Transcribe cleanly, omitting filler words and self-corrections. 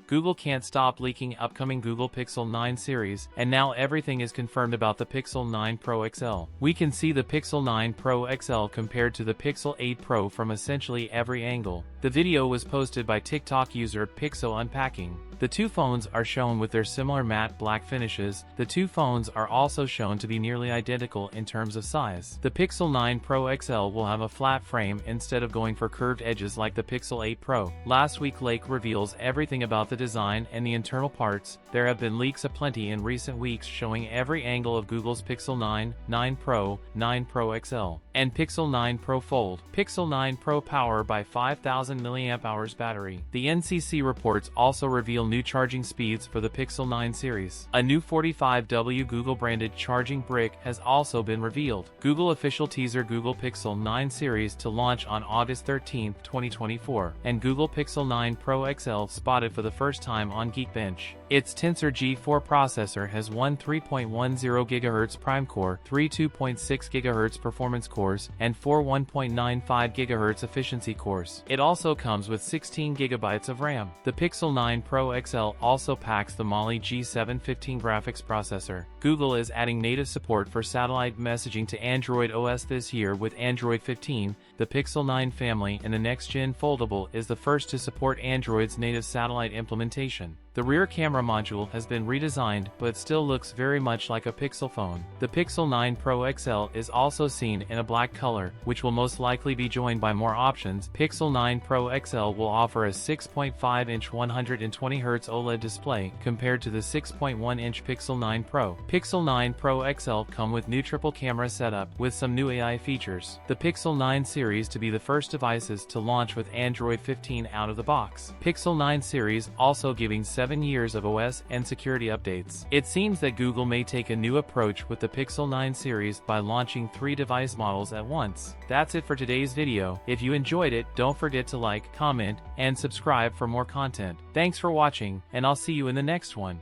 Google can't stop leaking upcoming Google Pixel 9 series, and now everything is confirmed about the Pixel 9 Pro XL. We can see the Pixel 9 Pro XL compared to the Pixel 8 Pro from essentially every angle. The video was posted by TikTok user Pixo Unpacking. The two phones are shown with their similar matte black finishes. The two phones are also shown to be nearly identical in terms of size. The Pixel 9 Pro XL will have a flat frame instead of going for curved edges like the Pixel 8 Pro. Last week Lake reveals everything about the design and the internal parts. There have been leaks aplenty in recent weeks showing every angle of Google's Pixel 9, 9 Pro, 9 Pro XL, and Pixel 9 Pro Fold. Pixel 9 Pro power by 5000 mAh battery. The NCC reports also reveal new charging speeds for the Pixel 9 series. A new 45W Google-branded charging brick has also been revealed. Google official teaser Google Pixel 9 series to launch on August 13, 2024, and Google Pixel 9 Pro XL spotted for the first time on Geekbench. Its Tensor G4 processor has one 3.10 GHz prime core, three 2.6 GHz performance cores, and four 1.95 GHz efficiency cores. It also comes with 16 GB of RAM. The Pixel 9 Pro XL also packs the Mali G715 graphics processor. Google is adding native support for satellite messaging to Android OS this year with Android 15. The Pixel 9 family and the next-gen foldable is the first to support Android's native satellite implementation. The rear camera module has been redesigned but still looks very much like a Pixel phone. The Pixel 9 Pro XL is also seen in a black color, which will most likely be joined by more options. Pixel 9 Pro XL will offer a 6.5-inch 120Hz OLED display compared to the 6.1-inch Pixel 9 Pro. Pixel 9 Pro XL come with new triple camera setup with some new AI features. The Pixel 9 series to be the first devices to launch with Android 15 out of the box. Pixel 9 series also giving 7 years of OS and security updates. It seems that Google may take a new approach with the Pixel 9 series by launching 3 device models at once. That's it for today's video. If you enjoyed it, don't forget to like, comment, and subscribe for more content. Thanks for watching, and I'll see you in the next one.